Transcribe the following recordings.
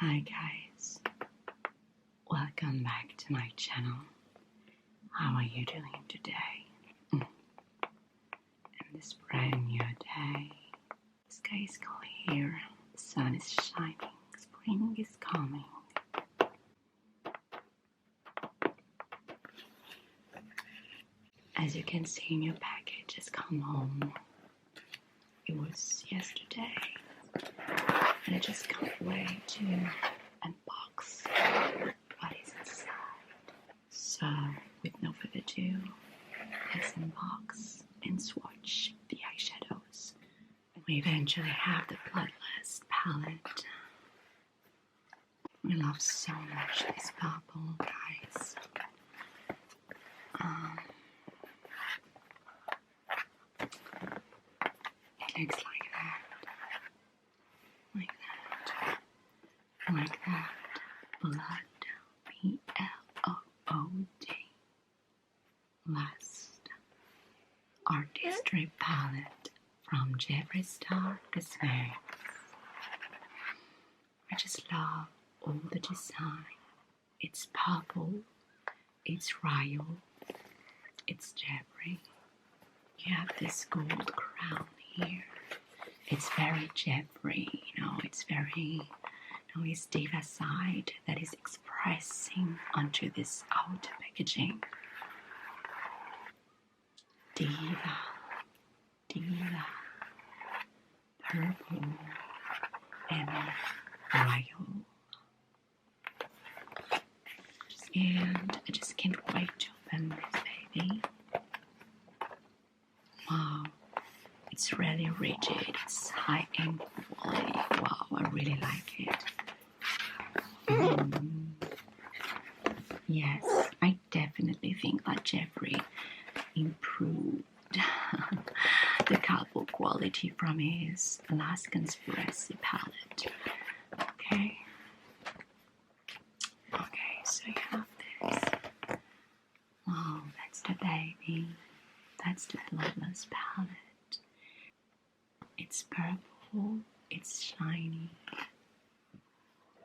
Hi guys, welcome back to my channel. How are you doing today? In this brand new day, the sky is clear, the sun is shining, spring is coming. As you can see in your package has come home. It was yesterday and I just can't wait to unbox what is inside. So with no further ado, let's unbox and swatch the eyeshadows. We eventually have the Bloodlust palette. We love so much this purple, guys. It looks like that, Blood, B-L-O-O-D, Lust, Artistry palette from Jeffree Star Cosmetics. I just love all the design. It's purple, it's royal, it's Jeffree. You have this gold crown here. It's very Jeffree, it's very, his diva side that is expressing onto this outer packaging. Diva, purple, and royal. And I just can't wait to open this baby. Wow, it's really rigid, it's high end quality. Wow, I really like it. Yes, I definitely think that Jeffree improved the color quality from his last Conspiracy palette. Okay, so you have this. Wow, that's the baby. That's the Bloodlust palette. It's purple, it's shiny,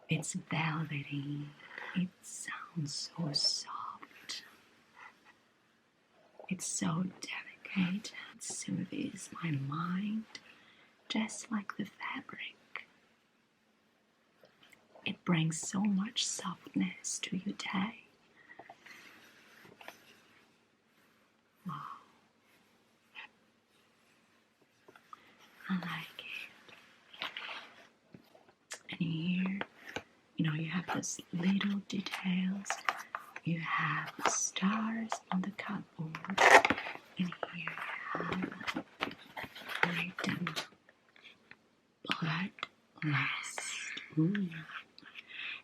it's velvety, it sounds so soft, it's so delicate, it soothes my mind just like the fabric. It brings so much softness to your day. Wow. I like it. And here, you have those little details. You have the stars on the cardboard. And here you have written Bloodlust. Ooh.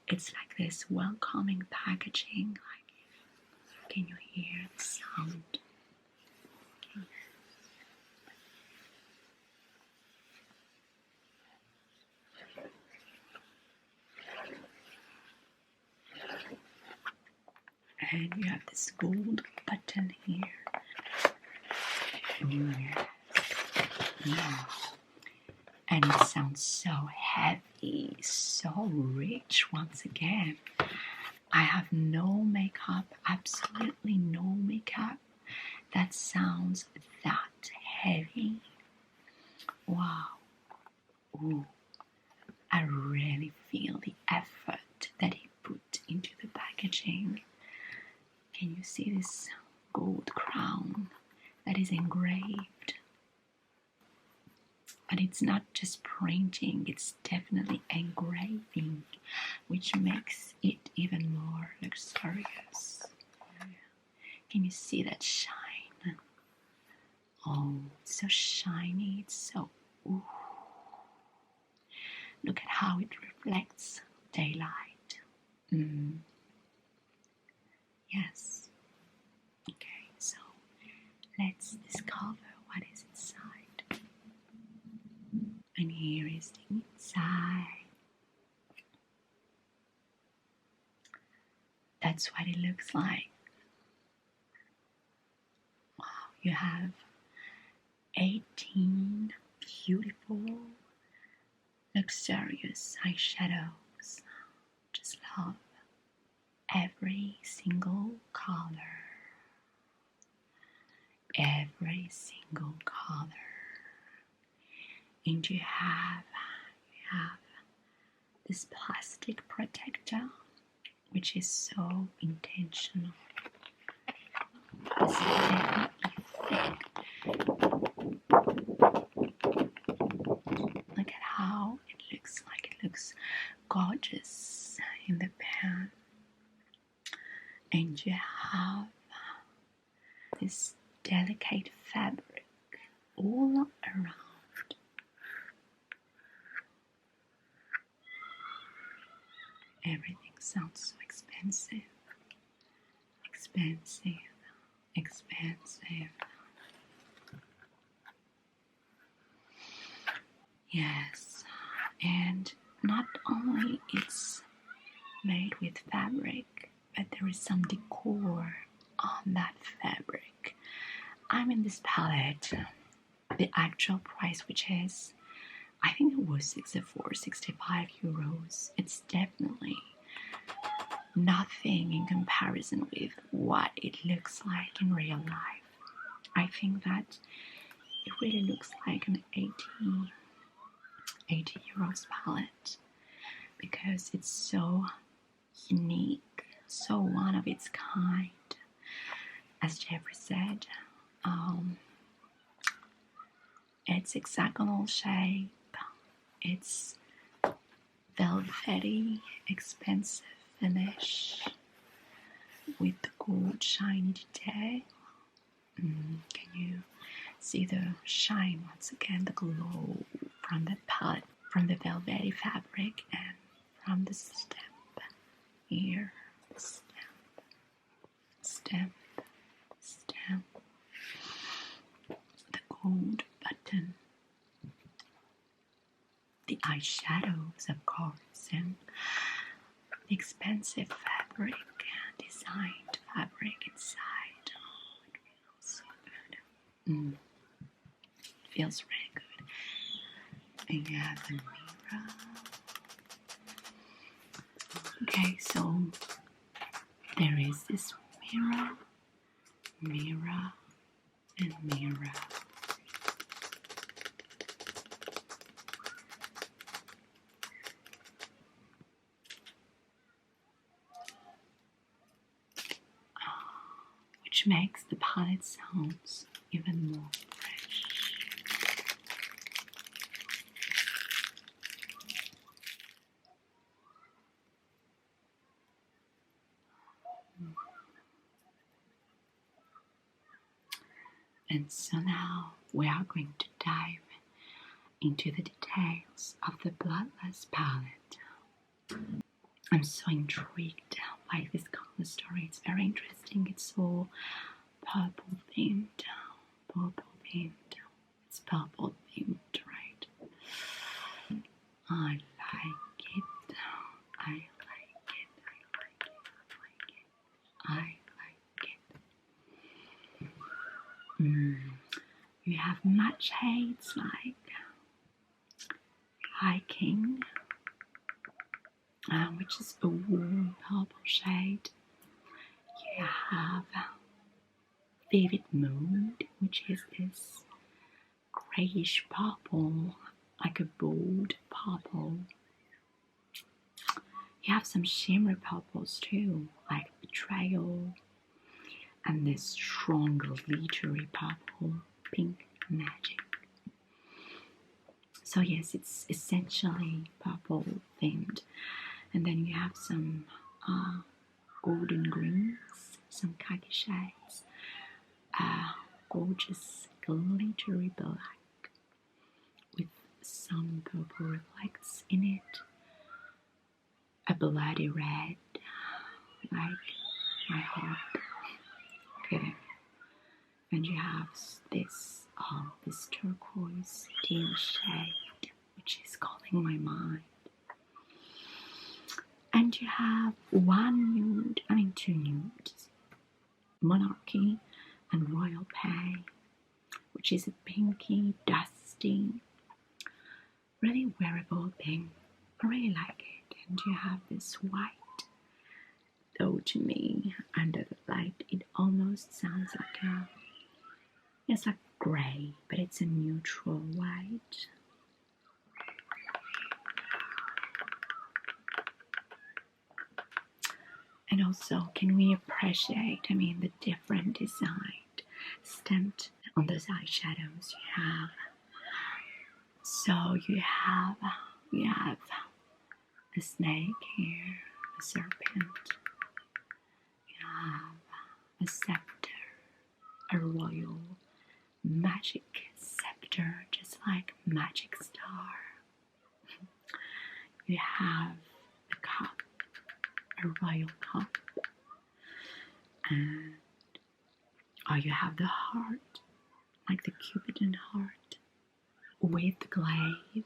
It's like this welcoming packaging. Can you hear the sound? And you have this gold button here. Yeah. And it sounds so heavy, so rich once again. I have no makeup, absolutely no makeup that sounds that heavy. Wow. Ooh. I really feel the effort that he put into the packaging. Can you see this gold crown that is engraved? But it's not just printing, it's definitely engraving, which makes it even more luxurious. Can you see that shine? Oh, it's so shiny, it's so, ooh. Look at how it reflects daylight. Yes. Okay, so let's discover what is inside. And here is the inside. That's what it looks like. Wow, you have 18 beautiful, luxurious eyeshadows. have every single color. Every single color. And you have this plastic protector, which is so intentional. This is definitely thick. Look at how it looks like. It looks gorgeous in the pan. And you have this delicate fabric all around. Everything sounds so expensive. Expensive. Expensive. Yes, and not only it's made with fabric, but there is some decor on that fabric. I mean, this palette, the actual price, which is, I think it was 65 euros. It's definitely nothing in comparison with what it looks like in real life. I think that it really looks like an 80 euros palette because it's so unique, so one of its kind. As Jeffree said, it's hexagonal shape, it's velvety, expensive finish with the gold shiny detail. Can you see the shine once again, the glow from the palette, from the velvety fabric, and from the stamp here, the stamp, the gold button, the eyeshadows, of course, and the expensive fabric, designed fabric inside. Oh, it feels so good. It feels really good. And you have the mirror. Okay, so there is this mirror, and mirror. Which makes the palette sounds even more fresh. And so now we are going to dive into the details of the Bloodless palette. I'm so intrigued by this color story. It's very interesting. It's all purple themed. It's purple themed, right? I like it. You have matte shades like Hiking, which is a warm purple shade. You have Vivid Mood, which is this grayish purple, like a bold purple. You have some shimmer purples too, like Betrayal, and this strong glittery purple, Pink Magic. So yes, it's essentially purple themed. And then you have some golden greens, some khaki shades, gorgeous glittery black with some purple reflects in it, a bloody red, like my heart. Okay, and you have this turquoise teal shade, which is calling my mind. And you have two nudes, Monarchy and Royal Pay, which is a pinky, dusty, really wearable pink. I really like it. And you have this white though to me under the light it almost sounds like a, it's like grey, but it's a neutral white. And also, can we appreciate, I mean, the different design stamped on those eyeshadows you have? So you have a snake here, a serpent. You have a scepter, a royal magic scepter, just like Magic Star. You have a cup, a royal cup, and you have the heart, like the Cupid heart, with the glaive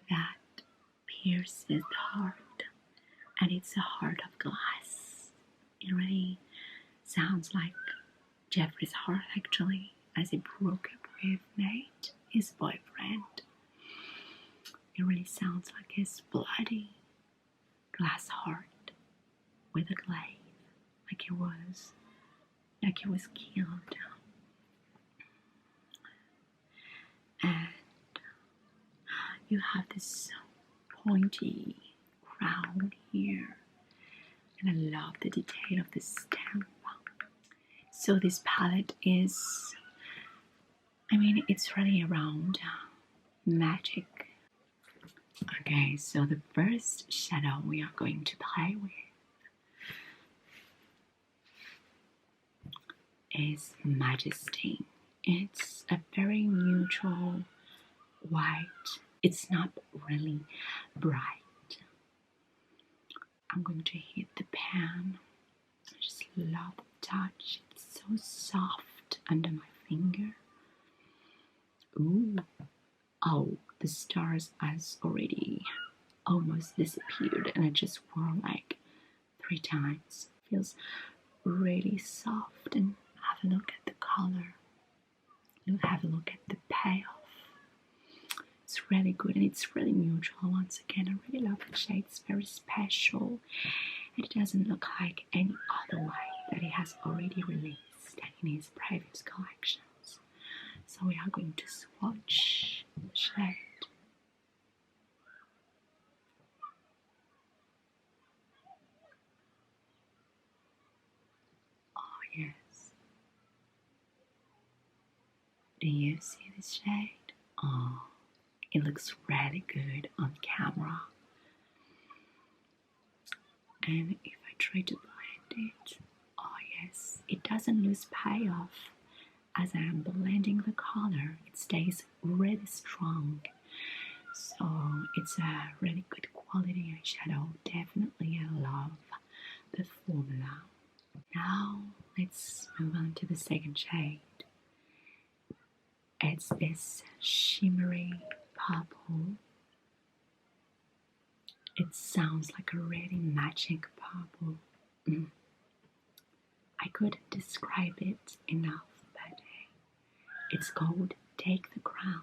that pierces the heart, and it's a heart of glass. It really sounds like Jeffree's heart, actually, as he broke up with Nate, his boyfriend. It really sounds like his bloody glass heart with a glaive, like he was killed. And you have this pointy crown here, and I love the detail of the stamp. So this palette is, I mean, it's really around magic. Okay, so the first shadow we are going to play with is Majesty. It's a very neutral white. It's not really bright. I'm going to hit the pan. I just love the touch. It's so soft under my finger. Ooh. Oh, the stars has already almost disappeared, and I just wore like 3 times. Feels really soft, and have a look at the color. Have a look at the payoff. It's really good, and it's really neutral. Once again, I really love the shade. It's very special, and it doesn't look like any other white that he has already released in his previous collections. So we are going to swatch the shade. Oh yes. Do you see this shade? Oh, it looks really good on camera. And if I try to blend it, oh yes, it doesn't lose payoff. As I am blending the color, it stays really strong. So it's a really good quality eyeshadow. Definitely I love the formula. Now let's move on to the second shade. It's this shimmery purple. It sounds like a really magic purple. I couldn't describe it enough, but it's called Take the Crown.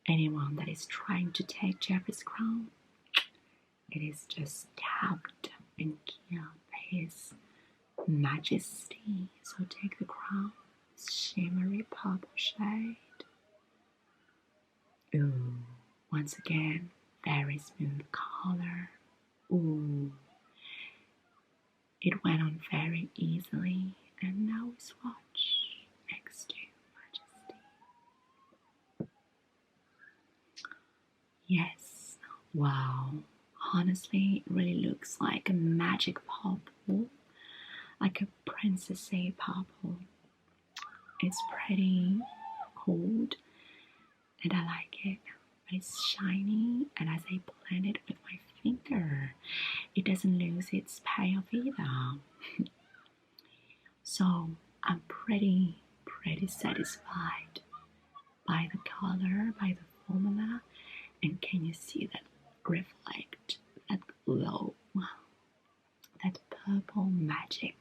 Anyone that is trying to take Jeffree's crown, it is just tapped and killed by his majesty. So take the crown, shimmery purple shade. Ooh, once again, very smooth color. Ooh, it went on very easily, and now we swatch next to Majesty. Yes, wow, honestly, it really looks like a magic purple, like a princessy purple. It's pretty cold, and I like it, but it's shiny, and as I blend it with my finger, it doesn't lose its payoff either. So I'm pretty satisfied by the color, by the formula, and can you see that reflect, that glow, that purple magic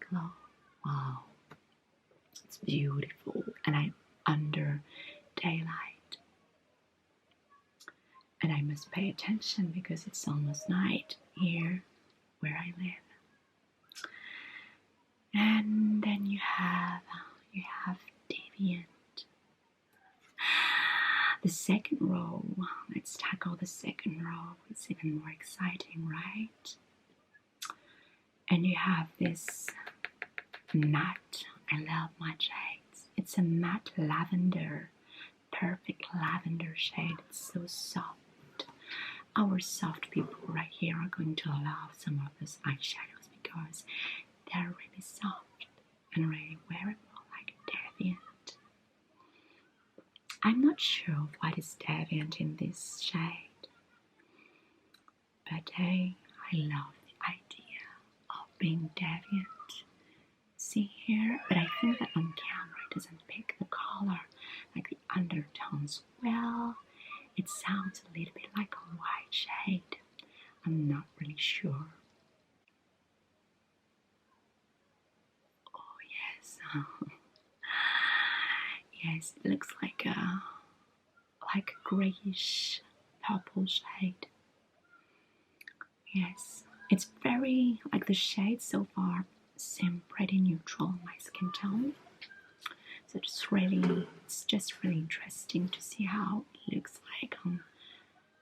glow. Wow, it's beautiful, and I'm under daylight, And I must pay attention because it's almost night here where I live. And then you have Deviant. The second row, let's tackle the second row. It's even more exciting, right? And you have this matte. I love matte shades. It's a matte lavender, perfect lavender shade. It's so soft. Our soft people right here are going to love some of those eyeshadows because they're really soft and really wearable, like Deviant. I'm not sure what is Deviant in this shade, but hey, I love the idea of being Deviant. See here, but I think that on camera it doesn't pick the color, like the undertones well. It sounds a little bit like a white shade. I'm not really sure. Oh yes, yes, it looks like a grayish purple shade. Yes, it's very, like the shades so far seem pretty neutral on my skin tone. So it's just really interesting to see how it looks like on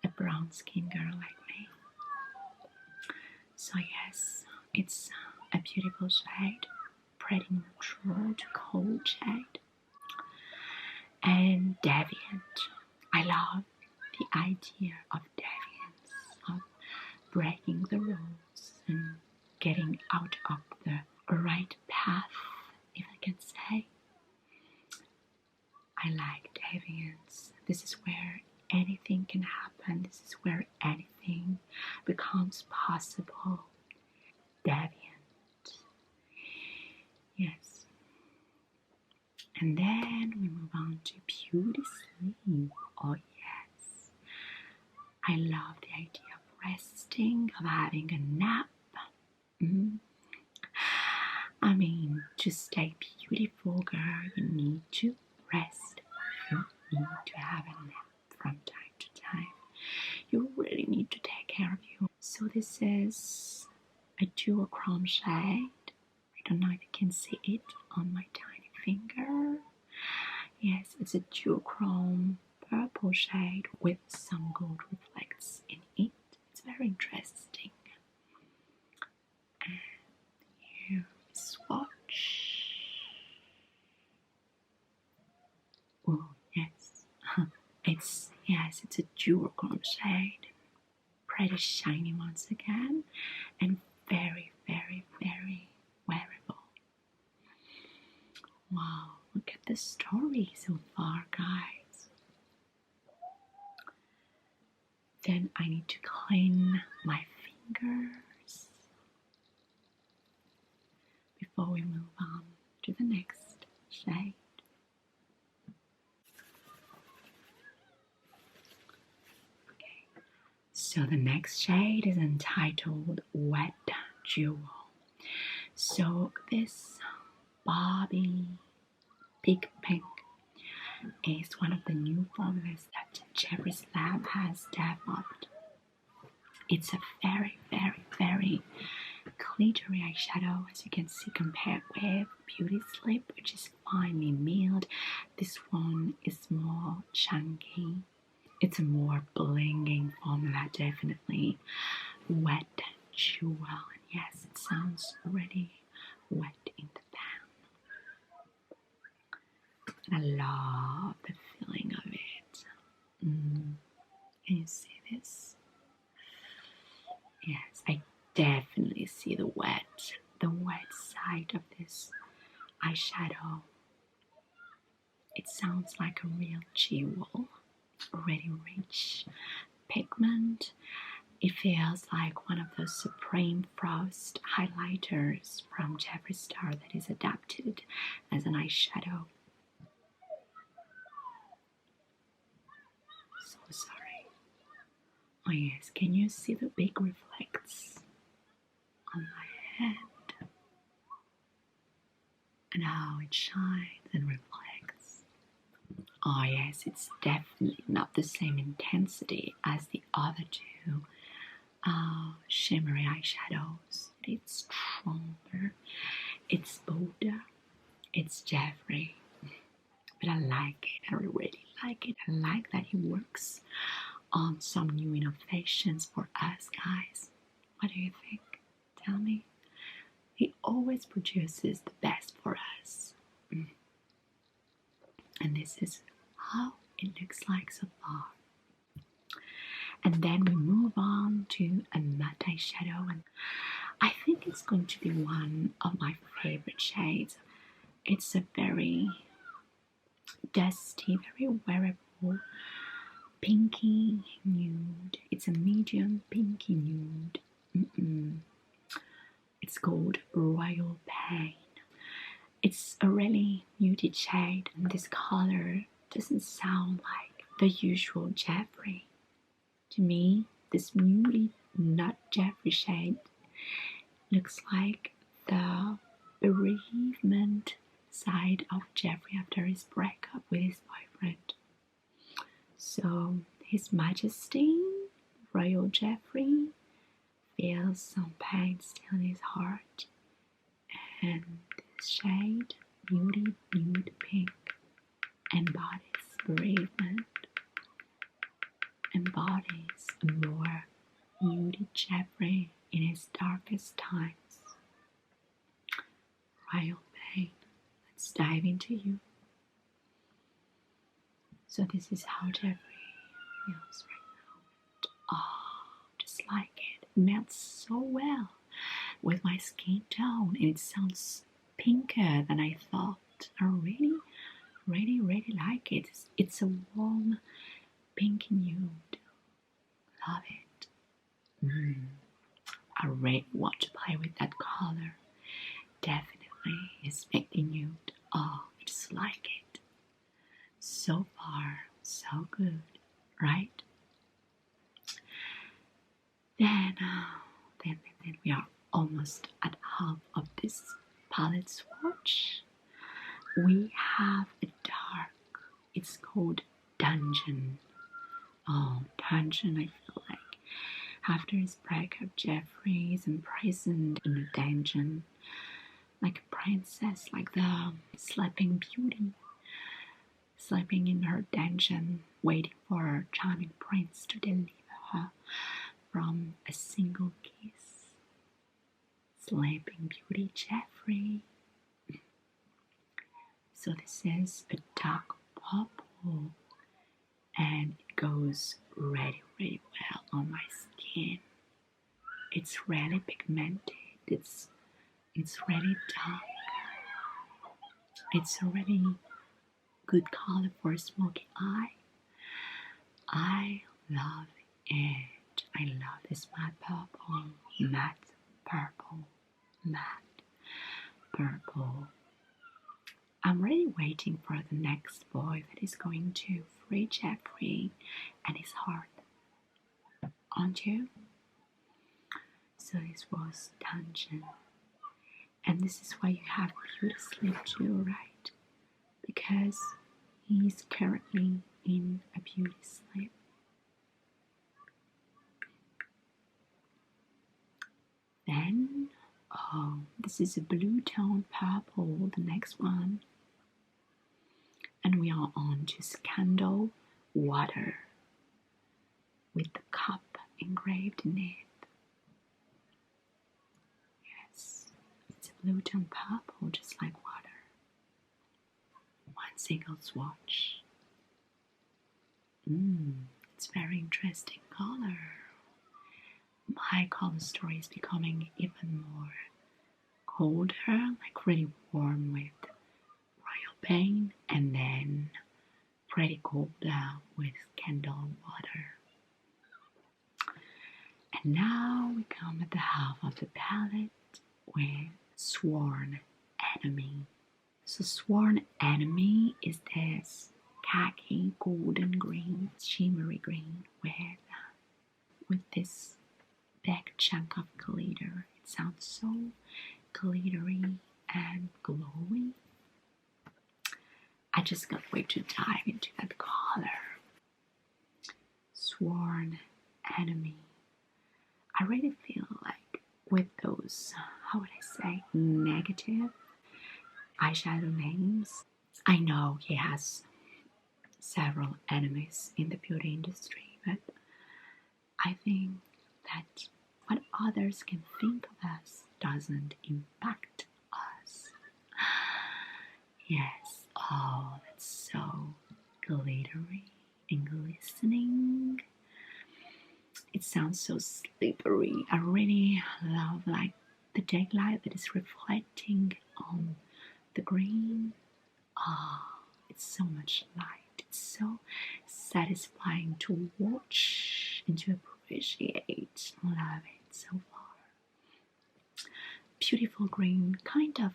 a brown skin girl like me. So yes, it's a beautiful shade, pretty neutral to cold shade. And Deviant, I love the idea of Deviance, of breaking the rules and getting out of the right path, if I can say. I like Deviance. This is where anything can happen. This is where anything becomes possible. Deviant. Yes. And then we move on to Beauty Sleep. Oh yes. I love the idea of resting, of having a nap. I mean, to stay beautiful, girl, you need to rest. You need to have a nap from time to time. You really need to take care of you. So this is a duochrome shade. I don't know if you can see it on my tiny finger. Yes, it's a duochrome purple shade with some gold reflects in it. It's very interesting. And here is swatch. Oh yes, it's a duochrome shade. Pretty shiny once again, and very, very, very wearable. Wow, look at the story so far, guys. Then I need to clean my fingers before we move on to the next shade. Okay, so the next shade is entitled Wet Jewel. So this Bobby Big Pink is one of the new formulas that Jeffree Star has developed. It's a very, very, very glittery eyeshadow, as you can see, compared with Beauty Sleep, which is finely milled. This one is more chunky. It's a more blinging formula, definitely. Wet Jewel, and yes, it sounds really wet in the pan. I love the feeling of it. Can you see this? Yes, I definitely see the wet side of this eyeshadow. It sounds like a real jewel, really rich pigment. It feels like one of those Supreme Frost highlighters from Jeffree Star that is adapted as an eyeshadow. So sorry. Oh yes, can you see the big reflects on my head? And how it shines and reflects Oh yes, it's definitely not the same intensity as the other two shimmery eyeshadows. It's stronger, it's bolder, it's Jeffree. But I like it, I really like it. I like that he works on some new innovations for us guys. What do you think? Tell me. He always produces the best for us. And this is how it looks like so far. And then we move on to a matte eyeshadow, and I think it's going to be one of my favorite shades. It's a very dusty, very wearable pinky nude. It's a medium pinky nude. It's called Royal Pain. It's a really muted shade, and this color doesn't sound like the usual Jeffree. To me, this muted nut Jeffree shade looks like the bereavement side of Jeffree after his breakup with his boyfriend. So His Majesty, Royal Jeffree, feels some pain still in his heart, and this shade, muted nude pink, embodies bereavement, embodies a more muted Jeffree in his darkest times. Royal Pain, let's dive into you. So this is how Jeffree feels right now. Oh, just like it. It melts so well with my skin tone, and it sounds pinker than I thought. I really like it. It's a warm pink nude. Love it. I really want to play with that color. Definitely is making nude. Oh, I just like it. So far, so good, right? Then we are almost at half of this palette swatch. We have a dark, it's called Dungeon. Oh, Dungeon, I feel like after his breakup, Jeffree is imprisoned in a dungeon like a princess, like the Sleeping Beauty, sleeping in her dungeon, waiting for her charming prince to deliver her from a single kiss. Sleeping Beauty Jeffree. So this is a dark purple, and it goes really well on my skin. It's really pigmented. It's really dark. It's a really good color for a smoky eye. I love it. I love this matte purple, matte purple, matte purple. I'm really waiting for the next boy that is going to free Jeffree and his heart. Aren't you? So this was Dungeon. And this is why you have Beauty Sleep too, right? Because he's currently in a beauty sleep. Then, oh, this is a blue tone purple, the next one. And we are on to Scandal Water with the cup engraved in it. Yes, it's a blue tone purple, just like water. One single swatch. It's very interesting color. My color story is becoming even more colder, like really warm with Royal Pain, and then pretty cold with Candle Water. And now we come at the half of the palette with Sworn Enemy. So Sworn Enemy is this khaki golden green, shimmery green with this big chunk of glitter. It sounds so glittery and glowy. I just can't wait to dive into that color. Sworn enemy. I really feel like with those, how would I say, negative eyeshadow names, I know he has several enemies in the beauty industry, but I think that what others can think of us doesn't impact us. Yes, oh, that's so glittery and glistening. It sounds so slippery. I really love like the daylight that is reflecting on the green. Ah, it's so much light. It's so satisfying to watch and to appreciate. Love it so far. Beautiful green, kind of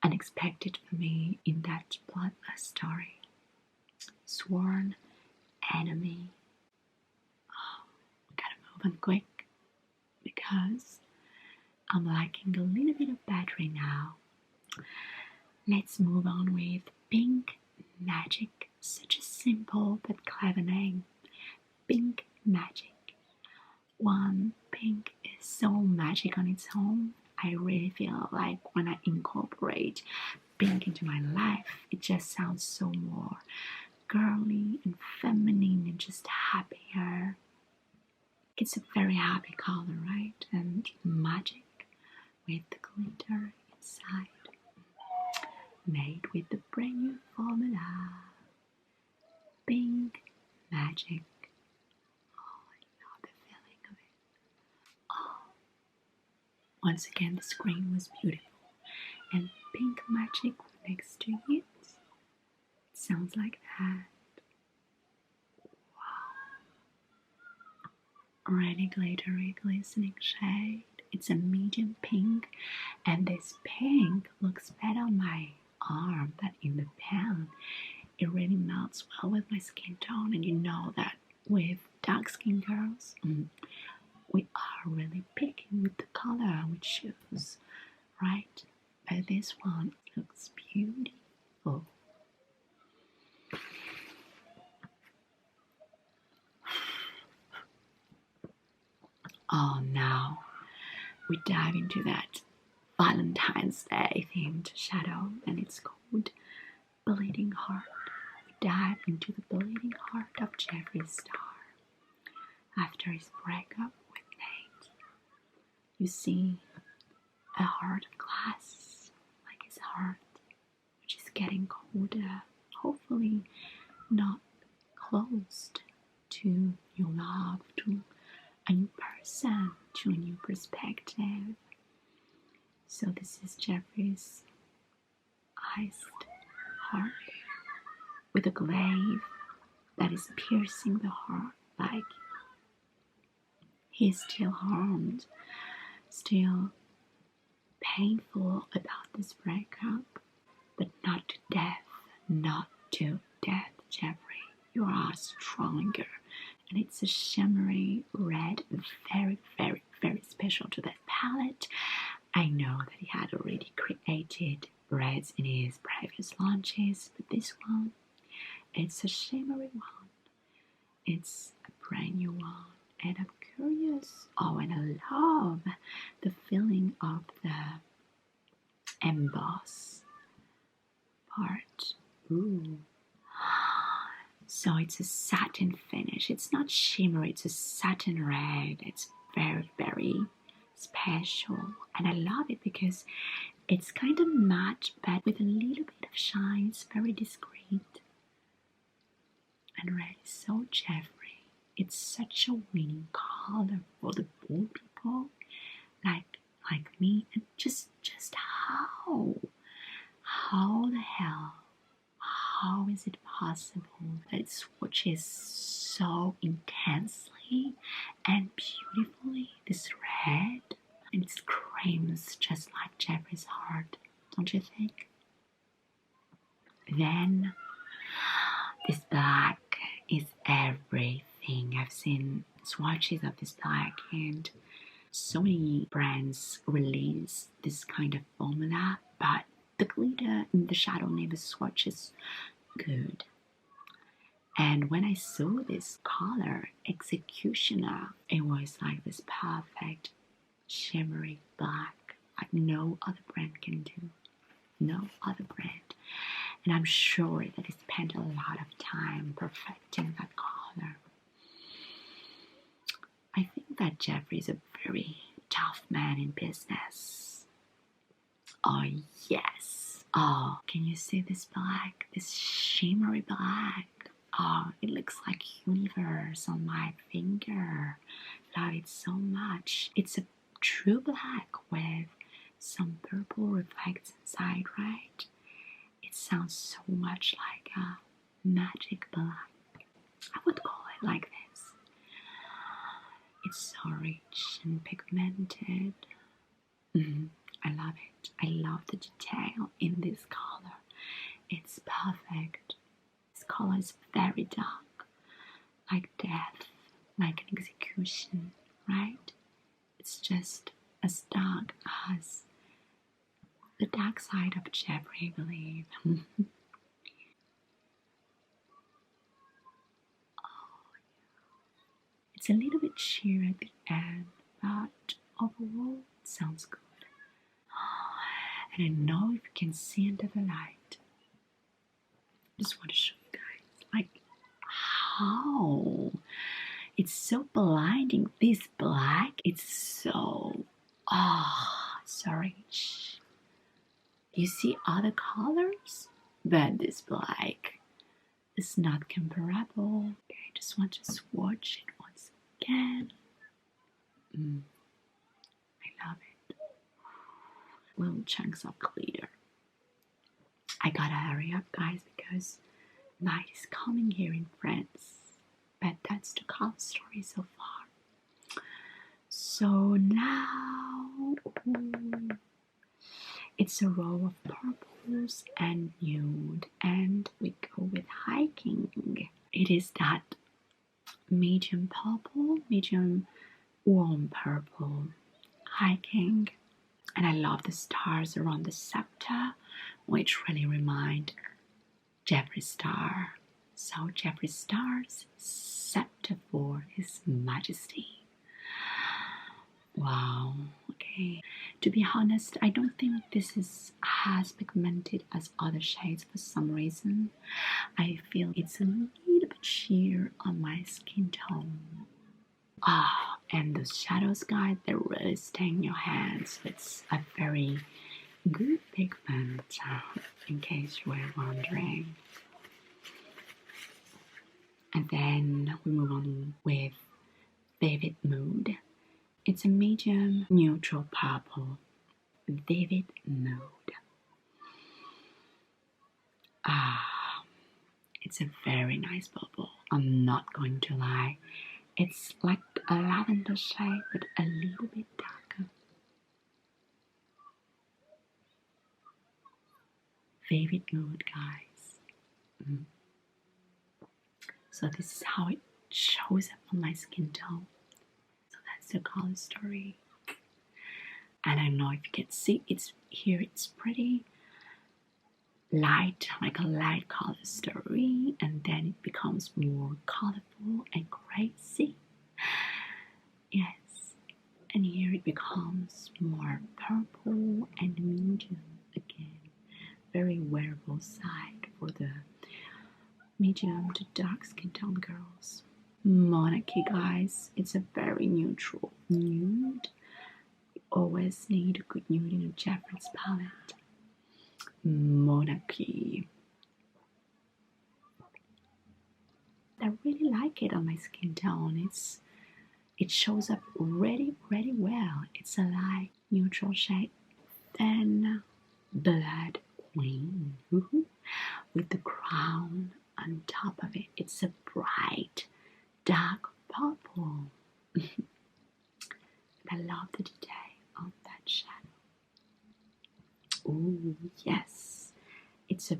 unexpected for me in that bloodless story. Sworn enemy. Oh, gotta move on quick because I'm lacking a little bit of battery now. Let's move on with Pink Magic. Such a simple but clever name. Pink Magic. One, pink is so magic on its own. I really feel like when I incorporate pink into my life, it just sounds so more girly and feminine and just happier. It's a very happy color, right? And magic with the glitter inside. Made with the brand new formula. Pink Magic. Oh, I love the feeling of it. Oh. Once again, the screen was beautiful. And Pink Magic next to it. It sounds like that. Wow. Really glittery, glistening shade. It's a medium pink. And this pink looks better on my arm than in the pan. It really melts well with my skin tone, and you know that with dark skin girls, we are really picky with the color we choose, right? But this one looks beautiful. Oh, now we dive into that Valentine's Day themed shadow, and it's called Bleeding Heart. We dive into the bleeding heart of Jeffree Star. After his breakup with Nate, you see a heart of glass, like his heart, which is getting colder, hopefully not closed to new love, to a new person, to a new perspective. So this is Jeffree's iced heart with a glaive that is piercing the heart, like he's still harmed, still painful about this breakup, but not to death, not to death, Jeffree. You are stronger. And it's a shimmery red, very, very, very special to that palette. I know that he had already created reds in his previous launches, but this one, it's a shimmery one. It's a brand new one. And I'm curious. Oh, and I love the feeling of the emboss part. Ooh. So it's a satin finish. It's not shimmery, it's a satin red. It's very, very special. And I love it because it's kind of matte, but with a little bit of shine. It's very discreet. And red is so Jeffree. It's such a winning color for the bold people like me. And just how the hell, how is it possible that it swatches so intensely and beautifully this red, and it screams just like Jeffree's heart, don't you think? Then this black is everything. I've seen swatches of this black, and so many brands release this kind of formula, but The glitter in the shadow name is Swatches Good. And when I saw this color, Executioner, it was like this perfect shimmery black like no other brand can do. No other brand. And I'm sure that they spent a lot of time perfecting that color. I think that Jeffree is a very tough man in business. Oh, yes. Oh, can you see this black? This shimmery black. Oh, it looks like universe on my finger. Love it so much. It's a true black with some purple reflects inside, right? It sounds so much like a magic black. I would call it like this. It's so rich and pigmented. I love it. I love the detail in this color. It's perfect. This color is very dark, like death, like an execution, right? It's just as dark as the dark side of Jeffree, I believe. It's a little bit sheer at the end, but overall it sounds good. And I know if you can see under the light. I just want to show you guys, like, how it's so blinding. This black, it's so, sorry. You see other colors, but this black is not comparable. Okay, I just want to swatch it once again. I love it. Little chunks of glitter. I gotta hurry up, guys, because night is coming here in France. But that's the color story so far. So now it's a row of purples and nude, and we go with hiking. It is that medium purple, medium warm purple hiking. And I love the stars around the scepter, which really remind Jeffree Star. So Jeffree Star's scepter for His Majesty. Wow. Okay. To be honest, I don't think this is as pigmented as other shades for some reason. I feel it's a little bit sheer on my skin tone. And the shadows, guys, they really stay in your hands. It's a very good pigment, in case you were wondering. And then we move on with Vivid Mood. It's a medium neutral purple. Vivid Mood. It's a very nice purple. I'm not going to lie. It's like a lavender shade, but a little bit darker. Vivid Mood, guys. So this is how it shows up on my skin tone. So that's the color story. And I don't know if you can see, it's pretty light, like a light color story, and then it becomes more colorful and crazy. Yes, and here it becomes more purple and medium again. Very wearable side for the medium to dark skin tone girls. Monarchy, guys, it's a very neutral nude. You always need a good nude in a Jeffree's palette. Monarchy. I really like it on my skin tone. It shows up really well. It's a light neutral shade. Then Blood Queen with the crown on top of it. It's a bright dark purple. I love the detail on that shadow. Oh, yes. It's a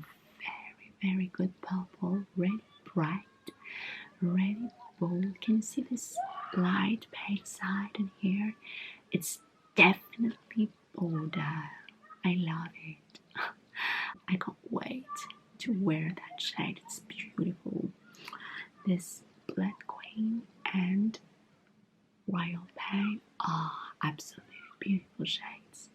very good purple. Really bright. Really bold. Can you see this light pale side in here? It's definitely bolder. I love it. I can't wait to wear that shade. It's beautiful. This Blood Queen and Royal Pain are absolutely beautiful shades.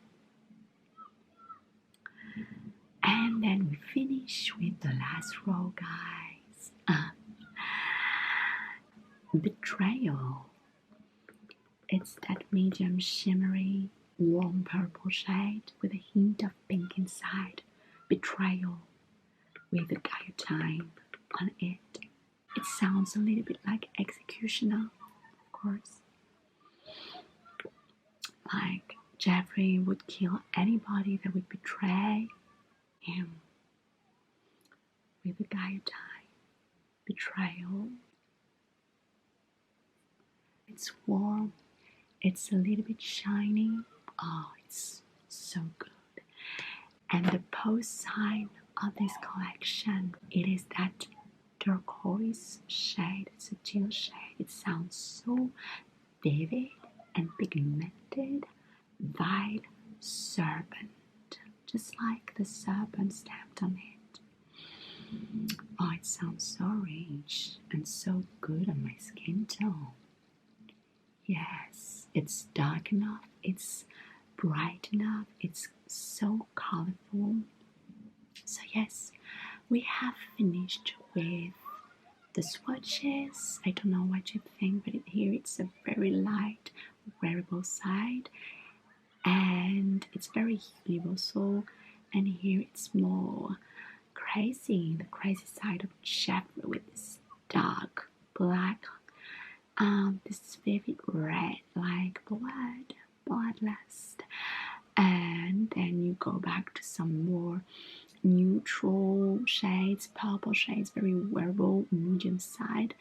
And then we finish with the last row, guys. Betrayal. It's that medium shimmery, warm purple shade with a hint of pink inside. Betrayal with a guillotine on it. It sounds a little bit like Executioner, of course. Like Jeffree would kill anybody that would betray him with a guillotine. Betrayal. It's warm. It's a little bit shiny. Oh, it's so good. And the post sign of this collection, it is that turquoise shade. It's a teal shade. It sounds so vivid and pigmented. Vile Serpent, just like the serpent stamped on it. Oh, it sounds so rich and so good on my skin tone. Yes, it's dark enough, it's bright enough, it's so colorful. So yes, we have finished with the swatches. I don't know what you think, but here it's a very light wearable side, and it's very universal. And here it's more crazy, the crazy side of Jeffree with this dark black, this vivid red like bloodlust, and then you go back to some more neutral shades, purple shades, very wearable medium side,